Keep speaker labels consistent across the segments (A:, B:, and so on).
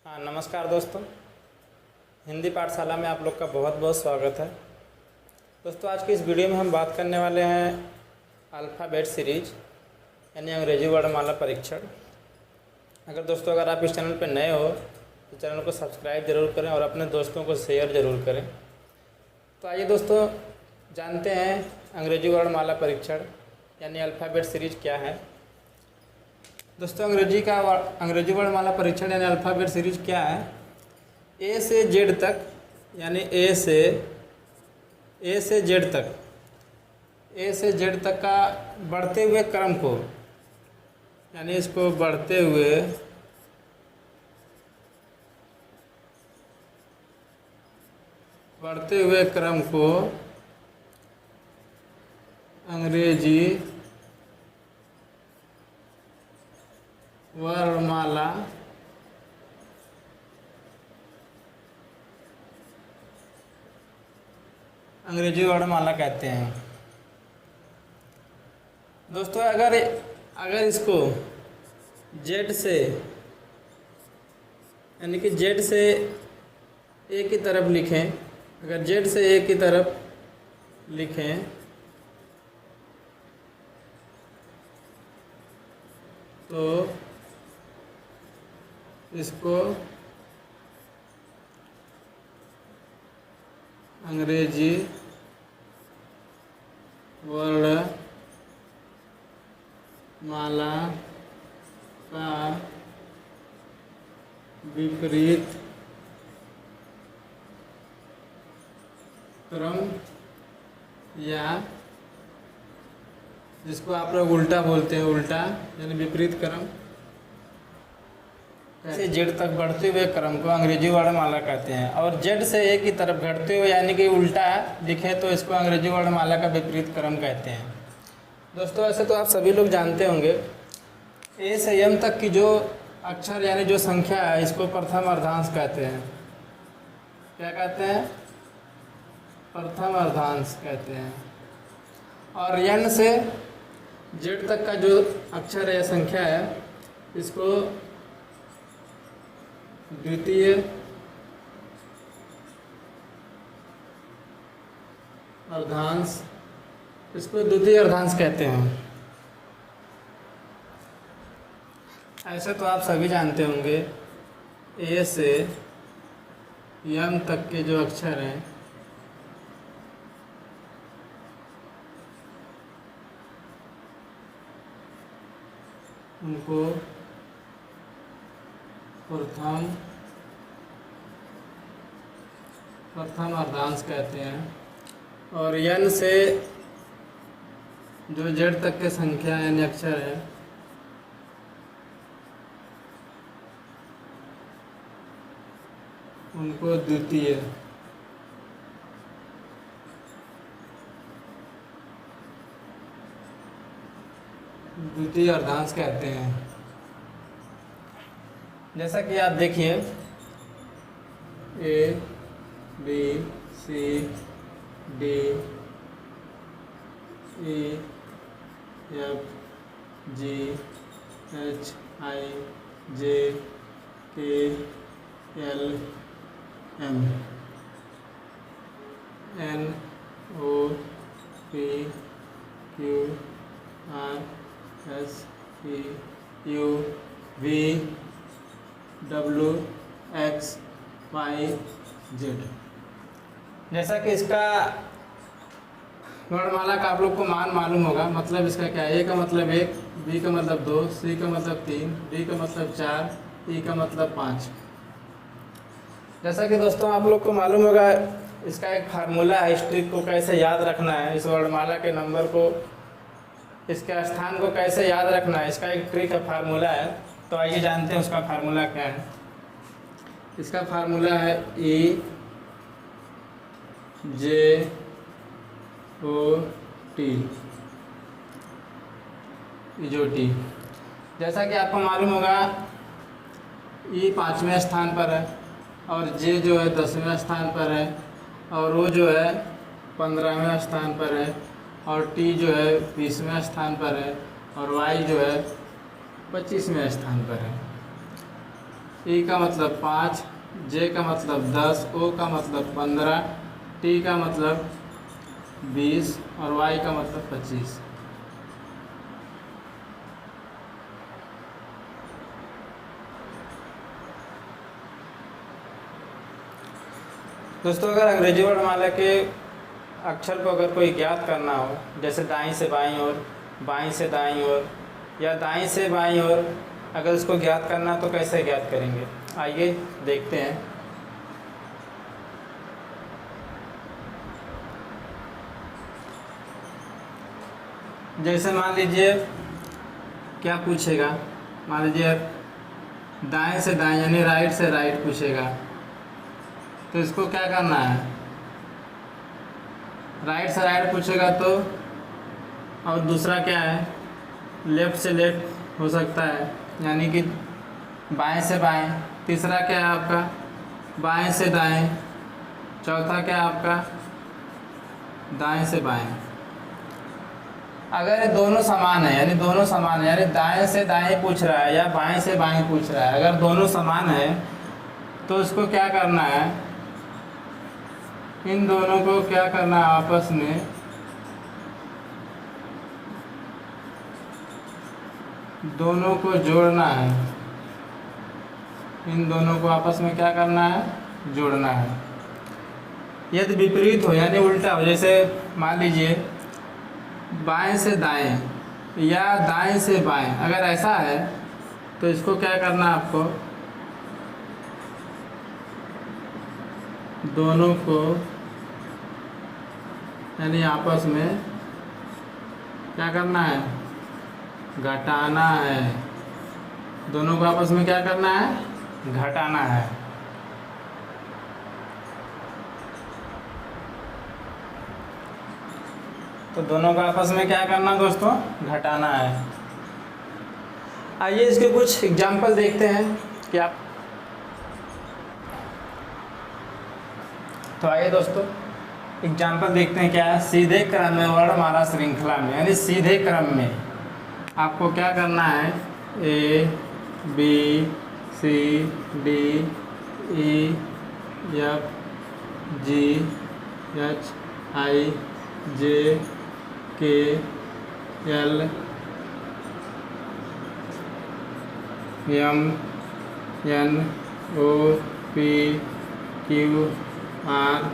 A: हाँ, नमस्कार दोस्तों। हिंदी पाठशाला में आप लोग का बहुत बहुत स्वागत है। दोस्तों, आज की इस वीडियो में हम बात करने वाले हैं अल्फ़ाबेट सीरीज यानी अंग्रेजी वर्णमाला परीक्षण। अगर आप इस चैनल पर नए हो तो चैनल को सब्सक्राइब ज़रूर करें और अपने दोस्तों को शेयर ज़रूर करें। तो आइए दोस्तों, जानते हैं अंग्रेजी वर्णमाला परीक्षण यानी अल्फ़ाबेट सीरीज क्या है। दोस्तों, अंग्रेजी वर्णमाला परीक्षण यानी अल्फ़ाबेट सीरीज क्या है। ए से जेड तक यानी ए से जेड तक का बढ़ते हुए क्रम को यानी इसको बढ़ते हुए क्रम को अंग्रेजी वर्णमाला कहते हैं। दोस्तों, अगर इसको जेड से यानी कि जेड से ए की तरफ लिखें, अगर जेड से ए की तरफ लिखें तो इसको अंग्रेजी वर्णमाला का विपरीत क्रम या जिसको आप लोग उल्टा बोलते हैं, उल्टा यानी विपरीत क्रम से जेड तक बढ़ते हुए क्रम को अंग्रेजी वर्णमाला कहते हैं। और जेड से ए की तरफ घटते हुए यानी कि उल्टा लिखे तो इसको अंग्रेजी वर्णमाला का विपरीत क्रम कहते हैं। दोस्तों, ऐसे तो आप सभी लोग जानते होंगे, ए से एम तक की जो अक्षर यानी जो संख्या है इसको प्रथम अर्धांश कहते हैं। क्या कहते हैं? प्रथम अर्धांश कहते हैं। और एन से जेड तक का जो अक्षर या संख्या है इसको द्वितीय अर्धांश कहते हैं। ऐसे तो आप सभी जानते होंगे, ए से एम तक के जो अक्षर हैं उनको प्रथम अर्धांश कहते हैं। और एन से जो जेड तक के संख्या यानी अक्षर है उनको द्वितीय अर्धांश कहते हैं। जैसा कि आप देखिए, A B C D E F G H I J K L M N O P Q R S T U V W X Y Z. जैसा कि इसका वर्णमाला का आप लोग को मान मालूम होगा, मतलब इसका क्या है। ए का मतलब 1, बी का मतलब 2, सी का मतलब 3, डी का मतलब 4, ई का मतलब 5। जैसा कि दोस्तों आप लोग को मालूम होगा, इसका एक फार्मूला है, इस ट्रिक को कैसे याद रखना है, इस वर्णमाला के नंबर को, इसके स्थान को कैसे याद रखना है, इसका एक ट्रिक है, फार्मूला है। तो आइए जानते हैं उसका फार्मूला क्या है। इसका फार्मूला है ई जे ओ टी, इजोटी। जैसा कि आपको मालूम होगा, ई 5वें स्थान पर है और जे जो है 10वें स्थान पर है और ओ जो है 15वें स्थान पर है और टी जो है 20वें स्थान पर है और वाई जो है 25वें स्थान पर है। ई का मतलब 5, जे का मतलब 10, ओ का मतलब 15, टी का मतलब 20 और वाई का मतलब 25। दोस्तों, अगर अंग्रेजी वर्णमाला के अक्षर को अगर कोई ज्ञात करना हो, जैसे दाईं से बाईं ओर, बाईं से दाईं ओर या दाईं से बाईं ओर, अगर इसको ज्ञात करना तो कैसे ज्ञात करेंगे, आइए देखते हैं। जैसे मान लीजिए क्या पूछेगा, मान लीजिए दाएं से दाएं यानी राइट से राइट पूछेगा, तो इसको क्या करना है, राइट से राइट पूछेगा तो, और दूसरा क्या है, लेफ़्ट से लेफ़्ट हो सकता है यानी कि बाएं से बाएं। तीसरा क्या है आपका, बाएं से दाएं। चौथा क्या है आपका, दाएं से बाएं। अगर ये दोनों समान है यानी दोनों समान है, यानी दाएं से दाएं पूछ रहा है या बाएं से बाएं पूछ रहा है, अगर दोनों समान है तो इसको क्या करना है, इन दोनों को क्या करना है, आपस में दोनों को जोड़ना है। इन दोनों को आपस में क्या करना है, जोड़ना है। यदि विपरीत हो यानी उल्टा हो, जैसे मान लीजिए बाएं से दाएं या दाएं से बाएं, अगर ऐसा है तो इसको क्या करना है आपको, दोनों को यानी आपस में क्या करना है, घटाना है। दोनों को आपस में क्या करना है, घटाना है। तो दोनों को आपस में क्या करना दोस्तों, घटाना है। आइए इसके कुछ एग्जाम्पल देखते हैं कि आप, तो आइए दोस्तों एग्जाम्पल देखते हैं क्या है। सीधे क्रम में वर्णमाला श्रृंखला में यानी सीधे क्रम में आपको क्या करना है, A B C D E F G H I J K L M N O P Q R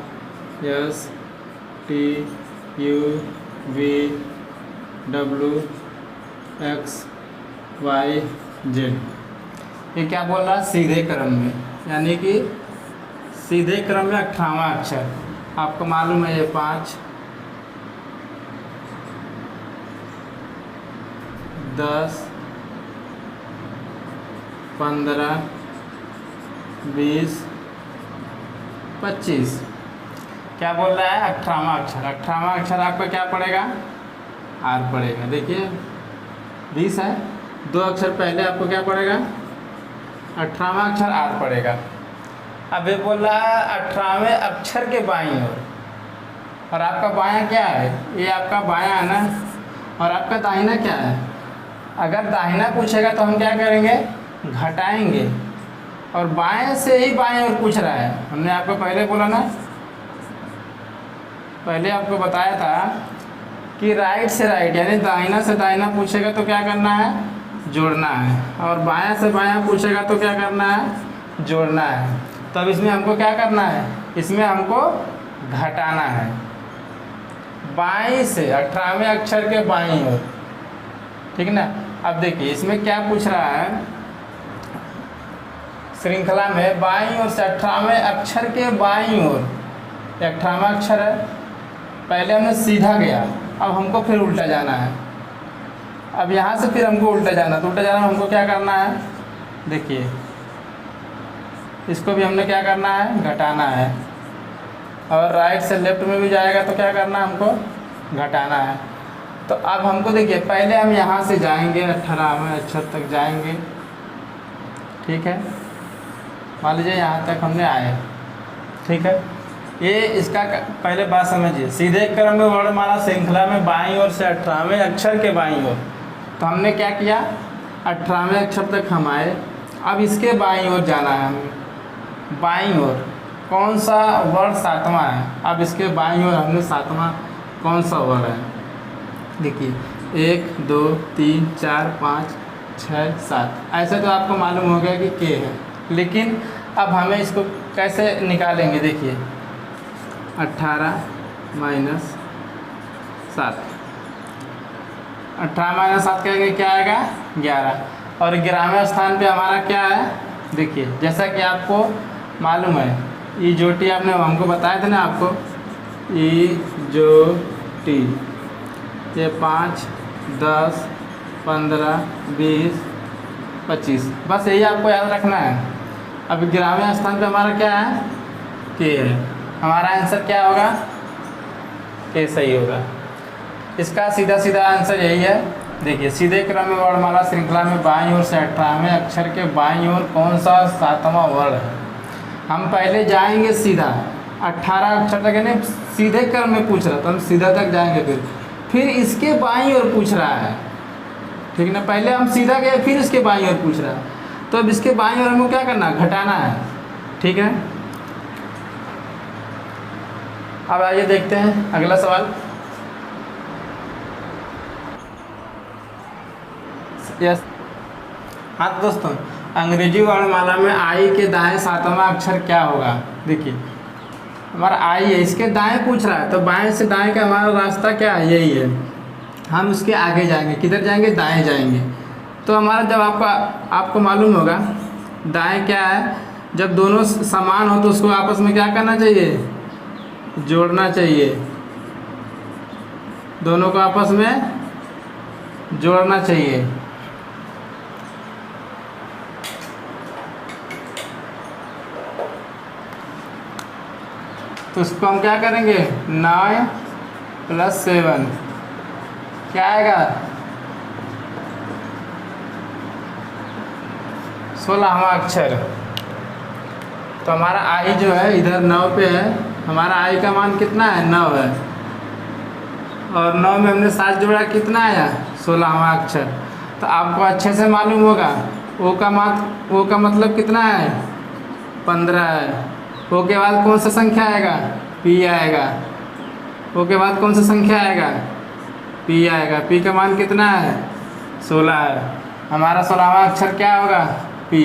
A: S T U V W X Y Z. ये क्या बोल रहा है, सीधे क्रम में, यानी कि सीधे क्रम में 18वां अक्षर। आपको मालूम है ये 5, 10, 15, 20, 25। क्या बोल रहा है, 18वां अक्षर। 18वां अक्षर आपका क्या पड़ेगा, आर पड़ेगा। देखिए 20 है, 2 अक्षर पहले आपको क्या पड़ेगा, 18वां अक्षर आर पड़ेगा। अब ये बोल रहा है 18वें अक्षर के बाईं ओर, और आपका बायां क्या है, ये आपका बायां है ना, और आपका दाहिना क्या है। अगर दाहिना पूछेगा तो हम क्या करेंगे, घटाएंगे, और बाएं से ही बाएं ओर पूछ रहा है। हमने आपको पहले बोला ना, पहले आपको बताया था कि राइट से राइट यानी दाहिना से दाहिना पूछेगा तो क्या करना है, जोड़ना है, और बायां से बायां पूछेगा तो क्या करना है, जोड़ना है। तब इसमें हमको क्या करना है, इसमें हमको घटाना है। बाईं से 18वें अक्षर के बाईं ओर, ठीक ना। अब देखिए इसमें क्या पूछ रहा है, श्रृंखला में बाईं ओर से 18वें अक्षर के बाईं ओर, 18वां अक्षर है, पहले हमने सीधा गया, अब हमको फिर उल्टा जाना है। अब यहाँ से फिर हमको उल्टा जाना, तो उल्टा जाना हमको क्या करना है, देखिए इसको भी हमने क्या करना है, घटाना है, और राइट से लेफ्ट में भी जाएगा तो क्या करना है, हमको घटाना है। तो अब हमको देखिए पहले हम यहाँ से जाएंगे 18वें अक्षर तक जाएंगे, ठीक है। मान लीजिए यहाँ तक हमने आए, ठीक है। ये इसका पहले बात समझिए, सीधे क्रम में वर्णमाला श्रृंखला में बाईं ओर से 18वें अक्षर के बाईं ओर, तो हमने क्या किया, 18वें अक्षर तक हम आए, अब इसके बाईं ओर जाना है हमें, बाईं ओर कौन सा वर्ड 7वां है। अब इसके बाईं ओर हमने 7वां कौन सा वर्ड है, देखिए 1 2 3 4 5 6 7, ऐसे तो आपको मालूम हो गया कि के है। लेकिन अब हमें इसको कैसे निकालेंगे, देखिए 18 माइनस 7, 18 माइनस 7 कहेंगे क्या आएगा 11। और 11वें स्थान पे हमारा क्या है, देखिए जैसा कि आपको मालूम है ई जो टी आपने हमको बताए थे ना आपको, ई जो टी ये 5 10 15 20 25, बस यही आपको याद रखना है। अब 11वें स्थान पे हमारा क्या है के है, हमारा आंसर क्या होगा के सही होगा। इसका सीधा सीधा आंसर यही है। देखिए सीधे क्रम में वर्णमाला श्रृंखला में बाईं ओर से 18वें अक्षर के बाईं ओर कौन सा 7वां वर्ण है। हम पहले जाएंगे सीधा 18 अक्षर तक, यानी सीधे क्रम में पूछ रहा तो हम सीधा तक जाएंगे, फिर इसके बाईं ओर पूछ रहा है, ठीक ना। पहले हम सीधा गए फिर इसके बाईं ओर पूछ रहा है, तो अब इसके बाईं ओर हमको क्या करना है, घटाना है, ठीक है। अब आइए देखते हैं अगला सवाल। यस हाँ तो दोस्तों, अंग्रेजी वर्णमाला में आई के दाएं 7वां अक्षर क्या होगा। देखिए हमारा आई है, इसके दाएं पूछ रहा है, तो बाएं से दाएं का हमारा रास्ता क्या है, यही है। हम उसके आगे जाएंगे, किधर जाएंगे, दाएं जाएंगे। तो हमारा जब आपको मालूम होगा दाएं क्या है, जब दोनों समान हो तो उसको आपस में क्या करना चाहिए, जोड़ना चाहिए, दोनों को आपस में जोड़ना चाहिए। तो उसको हम क्या करेंगे, 9 + 7 क्या आएगा 16वां अक्षर। तो हमारा आई जो है इधर 9 पे है, हमारा आई का मान कितना है 9 है, और 9 में हमने 7 जोड़ा कितना आया 16वां अक्षर। तो आपको अच्छे से मालूम होगा ओ का मतलब कितना है 15 है। ओ के बाद कौन सा संख्या आएगा, पी आएगा। ओ के बाद कौन सा संख्या आएगा, पी आएगा। पी का मान कितना है 16 है, हमारा 16वां अक्षर क्या होगा पी।